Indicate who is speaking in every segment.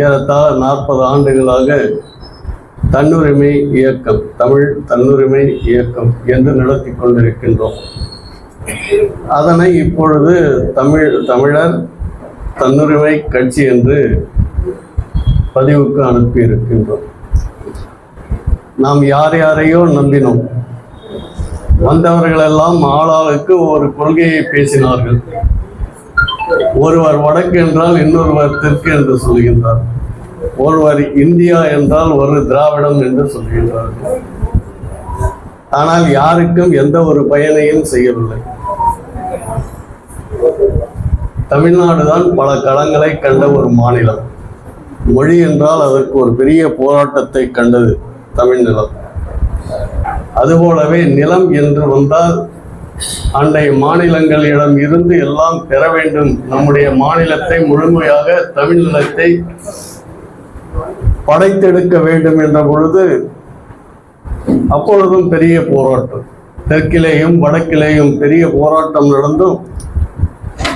Speaker 1: ஏறத்தாழ 40 ஆண்டுகளாக தன்னுரிமை இயக்கம், தமிழ் தன்னுரிமை இயக்கம் என்று நடத்தி கொண்டிருக்கின்றோம். அதனை இப்பொழுது தமிழர் தன்னுரிமை கட்சி என்று பதிவுக்கு அனுப்பி இருக்கின்றோம். நாம் யார் யாரையோ நம்பினோம். வந்தவர்களெல்லாம் ஆளாளுக்கு ஒரு கொள்கையை பேசினார்கள். ஒருவர் வடக்கு என்றால் இன்னொருவர் தெற்கு என்று சொல்கின்றார். ஒருவர் இந்தியா என்றால் ஒரு திராவிடம் என்று சொல்கின்றார்கள். ஆனால் யாருக்கும் எந்த ஒரு பயனையும் செய்யவில்லை. தமிழ்நாடுதான் பல களங்களை கண்ட ஒரு மாநிலம். மொழி என்றால் அதற்கு ஒரு பெரிய போராட்டத்தை கண்டது தமிழ் நிலம். அதுபோலவே நிலம் என்று வந்தால் அண்டை மாநிலங்களிடம் இருந்து எல்லாம் பெற வேண்டும். நம்முடைய மாநிலத்தை முழுமையாக தமிழ் நிலத்தை படைத்தெடுக்க வேண்டும் என்ற பொழுது அப்பொழுதும் பெரிய போராட்டம், தெற்கிலேயும் வடக்கிலேயும் பெரிய போராட்டம் நடந்தும்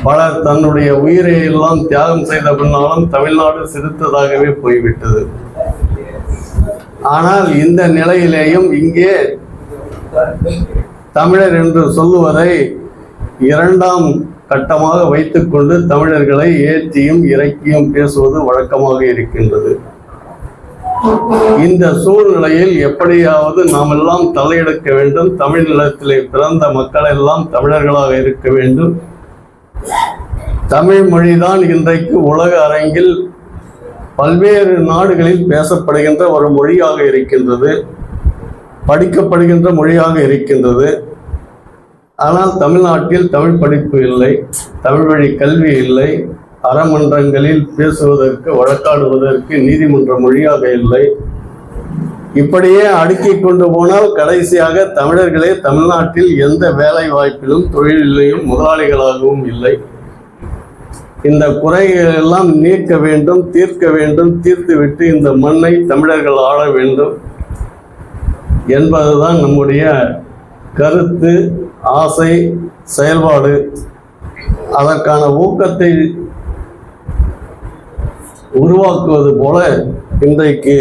Speaker 1: பலர் தன்னுடைய உயிரை எல்லாம் தியாகம் செய்த பின்னாலும் தமிழ்நாடு சிறுத்ததாகவே போய்விட்டது. ஆனால் இந்த நிலையிலேயும் இங்கே தமிழர் என்று சொல்லுவதை இரண்டாம் கட்டமாக வைத்துக்கொண்டு தமிழர்களை ஏற்றியும் இறக்கியும் பேசுவது வழக்கமாக இருக்கின்றது. இந்த சூழ்நிலையில் எப்படியாவது நாம் எல்லாம் தலையெடுக்க வேண்டும். தமிழ் நிலத்திலே பிறந்த மக்கள் எல்லாம் தமிழர்களாக இருக்க வேண்டும். தமிழ் மொழிதான் இன்றைக்கு உலக அரங்கில் பல்வேறு நாடுகளில் பேசப்படுகின்ற ஒரு மொழியாக இருக்கின்றது, படிக்கப்படுகின்ற மொழியாக இருக்கின்றது. ஆனால் தமிழ்நாட்டில் தமிழ் படிப்பு இல்லை, தமிழ் வழி கல்வி இல்லை, அறமன்றங்களில் பேசுவதற்கு வழக்காடுவதற்கு நீதிமன்ற மொழியாக இல்லை. இப்படியே அடுக்கிக் கொண்டு போனால் கடைசியாக தமிழர்களே தமிழ்நாட்டில் எந்த வேலை வாய்ப்பிலும் தொழிலிலையும் முதலாளிகளாகவும் இல்லை. இந்த குறைகள் எல்லாம் நீக்க வேண்டும், தீர்க்க வேண்டும். தீர்த்துவிட்டு இந்த மண்ணை தமிழர்கள் ஆள வேண்டும் என்பதுதான் நம்முடைய கருத்து, ஆசை, செயல்பாடு. அதற்கான ஊக்கத்தை உருவாக்குவது போல இன்றைக்கு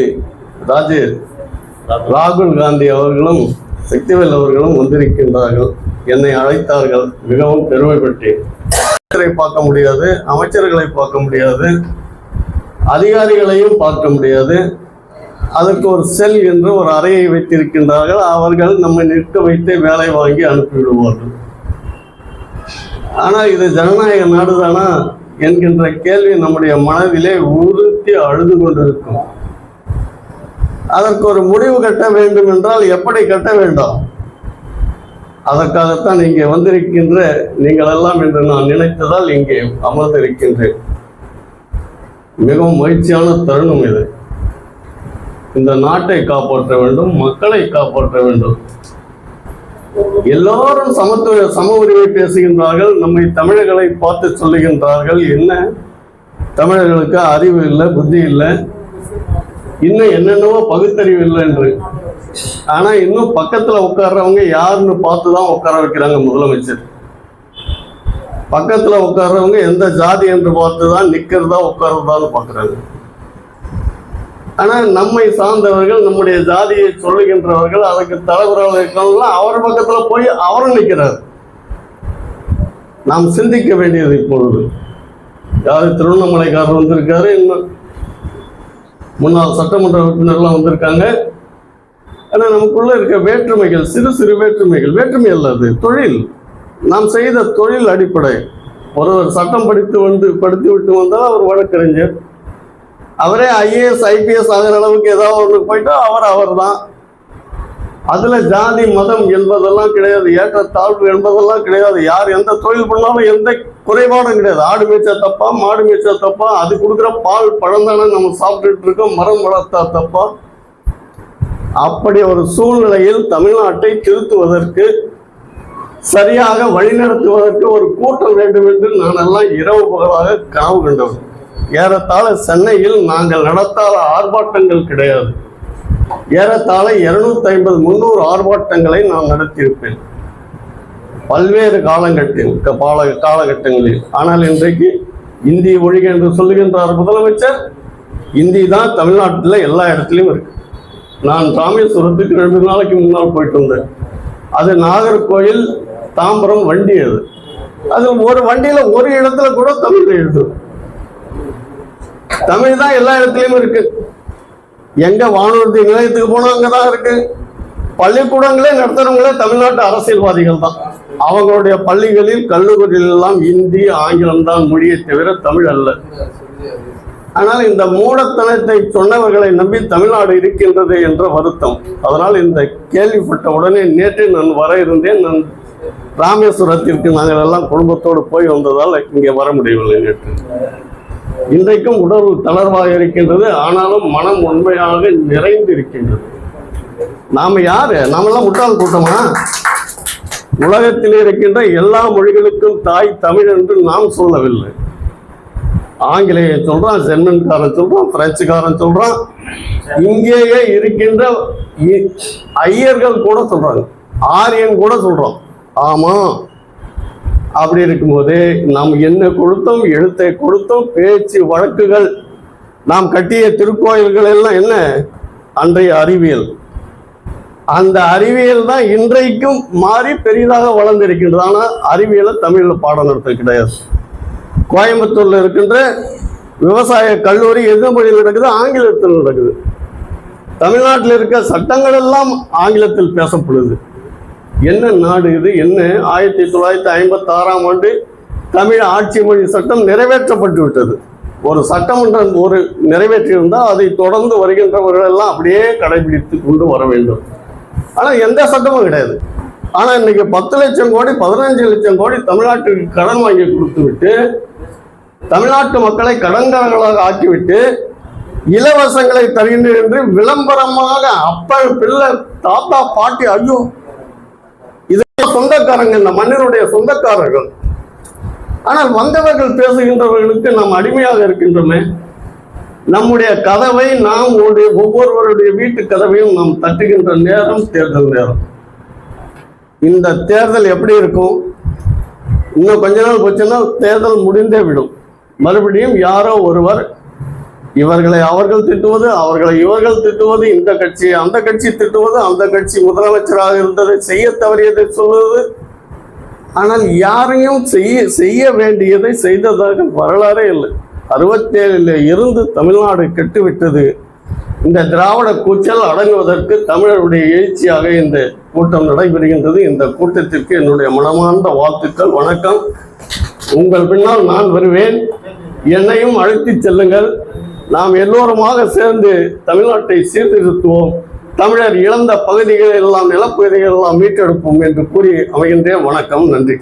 Speaker 1: ராகுல் காந்தி அவர்களும் சக்திவேல் அவர்களும் வந்திருக்கின்றார்கள். என்னை அழைத்தார்கள், மிகவும் பெருமைப்பட்டேன். அமைச்சரை பார்க்க முடியாது, அமைச்சர்களை பார்க்க முடியாது, அதிகாரிகளையும் பார்க்க முடியாது. அதற்கு ஒரு செல் என்று ஒரு அறையை வைத்திருக்கின்றார்கள். அவர்கள் நம்மை நிற்க வைத்து வேலை வாங்கி அனுப்பிவிடுவார்கள். ஆனால் இது ஜனநாயக நாடுதானா என்கின்ற கேள்வி நம்முடைய மனதிலே உறுத்தி அழுது கொண்டிருக்கும். அதற்கு ஒரு முடிவு கட்ட வேண்டும் என்றால் எப்படி கட்ட வேண்டும்? அதற்காகத்தான் இங்கே வந்திருக்கின்ற நீங்கள் எல்லாம் என்று நான் நினைத்ததால் இங்கே அமர்ந்திருக்கின்றேன். மிகவும் மகிழ்ச்சியான தருணம் இது. இந்த நாட்டை காப்பாற்ற வேண்டும், மக்களை காப்பாற்ற வேண்டும். எல்லோரும் சம உரிமை பேசுகின்றார்கள். நம்மை தமிழர்களை பார்த்து சொல்லுகின்றார்கள், என்ன தமிழர்களுக்கு அறிவு இல்லை, புத்தி இல்லை, இன்னும் என்னென்னவோ பகுத்தறிவு இல்லை என்று. ஆனா இன்னும் பக்கத்துல உட்கார்றவங்க யாருன்னு பார்த்துதான் உட்கார வைக்கிறாங்க முதலமைச்சர். பக்கத்துல உட்கார்றவங்க எந்த ஜாதி என்று பார்த்துதான் நிக்கிறதா உட்கார்றதான்னு பார்க்கறாங்க. ஆனா நம்மை சார்ந்தவர்கள், நம்முடைய ஜாதியை சொல்லுகின்றவர்கள், அதுக்கு தலைவராக இருக்கிறவங்க அவர் பக்கத்துல போய் அவரும் நிற்கிறார். நாம் சிந்திக்க வேண்டியது இப்பொழுது. யாரு திருவண்ணாமலைக்காரர் வந்திருக்காரு, இன்னும் முன்னாள் சட்டமன்ற உறுப்பினர்லாம் வந்திருக்காங்க. ஆனால் நமக்குள்ள இருக்க வேற்றுமைகள், சிறு சிறு வேற்றுமைகள், வேற்றுமை அல்ல, அது தொழில். நாம் செய்த தொழில் அடிப்படை. ஒருவர் சட்டம் படித்து விட்டு வந்தால் அவர் வழக்கறிஞர். அவரே IAS IPS ஆகிற அளவுக்கு ஏதாவது ஒன்று போயிட்டா அவர் தான். அதுல ஜாதி மதம் என்பதெல்லாம் கிடையாது, ஏற்றத்தாழ்வு என்பதெல்லாம் கிடையாது. யார் எந்த தொழில் பண்ணாலும் எந்த குறைபாடும் கிடையாது. ஆடு மேய்ச்சா தப்பா, மாடு மேய்ச்சா தப்பா, அது கொடுக்குற பால் பழம் தானே நம்ம சாப்பிட்டுட்டு இருக்கோம், மரம் வளர்த்தா தப்பா? அப்படி ஒரு சூழ்நிலையில் தமிழ்நாட்டை திருத்துவதற்கு, சரியாக வழிநடத்துவதற்கு ஒரு கூட்டம் வேண்டும் என்று நான் எல்லாம் இரவு பகலாக கனவு கண்டோம். ஏறத்தாழ சென்னையில் நாங்கள் நடத்தாத ஆர்ப்பாட்டங்கள் கிடையாது. ஏறத்தாழ 250-300 ஆர்ப்பாட்டங்களை நான் நடத்தியிருப்பேன் பல்வேறு காலகட்டங்களில். ஆனால் இன்றைக்கு இந்தி ஒழிக என்று சொல்லுகின்றார் முதலமைச்சர். இந்தி தான் தமிழ்நாட்டில் எல்லா இடத்துலையும் இருக்கு. நான் ராமேஸ்வரத்துக்கு 2 நாளைக்கு முன்னால் போயிட்டு வந்தேன். அது நாகர்கோயில் தாம்பரம் வண்டி. அது ஒரு வண்டியில ஒரு இடத்துல கூட தமிழ் எழுது. தமிழ் தான் எல்லா இடத்துலையும் இருக்கு. எங்க வானூர்தி நிலையத்துக்கு போனா அங்கதான் இருக்கு. பள்ளிக்கூடங்களே நடத்துறவங்களே தமிழ்நாட்டு அரசியல்வாதிகள் தான். அவங்களுடைய பள்ளிகளில் கல்லூரிகளில் எல்லாம் இந்தி ஆங்கிலம் தான் மொழியை தவிர தமிழ் அல்ல. ஆனால் இந்த மூடத்தனத்தை சொன்னவர்களை நம்பி தமிழ்நாடு இருக்கின்றது என்ற வருத்தம். அதனால் இந்த கேள்விப்பட்ட உடனே நேற்று நான் வர இருந்தேன். நான் ராமேஸ்வரத்திற்கு நாங்கள் எல்லாம் குடும்பத்தோடு போய் வந்ததால் இங்கே வர முடியவில்லை நேற்று. இன்றைக்கும் உடல் தளர்வாக இருக்கின்றது. ஆனாலும் மனம் உண்மையாக நிறைந்து இருக்கின்றது. நாம யாரு? நாமெல்லாம் முட்டாள் கூட்டமா? உலகத்தில் இருக்கின்ற எல்லா மொழிகளுக்கும் தாய் தமிழ் என்று நாம் சொல்லவில்லை. ஆங்கிலேயன் சொல்றான், ஜெர்மன்காரன் சொல்றான், பிரெஞ்சுக்காரன் சொல்றான், இங்கேயே இருக்கின்ற ஐயர்கள் கூட சொல்றாங்க, ஆரியன் கூட சொல்றோம். ஆமா, அப்படி இருக்கும்போது நாம் என்ன கொடுத்தோம்? எழுத்தை கொடுத்தோம். பேச்சு வழக்குகள், நாம் கட்டிய திருக்கோயில்கள் எல்லாம் என்ன? அன்றைய அறிவியல். அந்த அறிவியல் தான் இன்றைக்கும் மாறி பெரிதாக வளர்ந்திருக்கின்றது. ஆனால் அறிவியலை தமிழில் பாடம் நடத்த கிடையாது. கோயம்புத்தூர்ல இருக்கின்ற விவசாய கல்லூரி எந்த மொழியில் நடக்குது? ஆங்கிலத்தில் நடக்குது. தமிழ்நாட்டில் இருக்க சட்டங்கள் எல்லாம் ஆங்கிலத்தில் பேசப்படுது. என்ன நாடு இது? என்ன 1956ஆம் ஆண்டு தமிழ் ஆட்சி மொழி சட்டம் நிறைவேற்றப்பட்டு விட்டது. ஒரு சட்டமன்றம் ஒரு நிறைவேற்றியிருந்தால் அதை தொடர்ந்து வருகின்றவர்கள் எல்லாம் அப்படியே கடைபிடித்து கொண்டு வர வேண்டும். ஆனால் எந்த சட்டமும் கிடையாது. ஆனால் இன்னைக்கு 10 லட்சம் கோடி 15 லட்சம் கோடி தமிழ்நாட்டுக்கு கடன் வாங்கி கொடுத்து விட்டு, தமிழ்நாட்டு மக்களை கடன்காரர்களாக ஆக்கிவிட்டு, இலவசங்களை தருகின்றனர் என்று விளம்பரமாக அப்ப பிள்ளை தாத்தா பாட்டி, ஐயோ இதெல்லாம் சொந்தக்காரங்க, இந்த மண்ணினுடைய சொந்தக்காரர்கள். ஆனால் வந்தவர்கள் பேசுகின்றவர்களுக்கு நாம் அடிமையாக இருக்கின்றோமே. நம்முடைய கதவை நாம் ஒவ்வொருவருடைய வீட்டு கதவையும் நாம் தட்டுகின்ற நேரம் தேர்தல் நேரம். இந்த தேர்தல் எப்படி இருக்கும்? இன்னும் கொஞ்ச நாள் போச்சுன்னா தேர்தல் முடிந்தே விடும். மறுபடியும் யாரோ ஒருவர் இவர்களை அவர்கள் திட்டுவது, அவர்களை இவர்கள் திட்டுவது, இந்த கட்சியை அந்த கட்சி திட்டுவது, அந்த கட்சி முதலமைச்சராக இருந்ததை செய்ய தவறியதை சொல்வது. ஆனால் யாரையும் செய்ய வேண்டியதை செய்ததாக வரலாறே இல்லை. 67 இருந்து தமிழ்நாடு கெட்டுவிட்டது. இந்த திராவிட கூச்சல் அடங்குவதற்கு தமிழருடைய எழுச்சியாக இந்த கூட்டம் நடைபெறுகின்றது. இந்த கூட்டத்திற்கு என்னுடைய மனமார்ந்த வாழ்த்துக்கள், வணக்கம். உங்கள் பின்னால் நான் வருவேன். என்னையும் அழைத்து செல்லுங்கள். நாம் எல்லோருமாக சேர்ந்து தமிழ்நாட்டை சீர்திருத்துவோம். தமிழர் இழந்த பகுதிகள் எல்லாம், நிலப்பகுதிகள் எல்லாம் மீட்டெடுப்போம் என்று கூறி அமைகின்றேன். வணக்கம், நன்றி.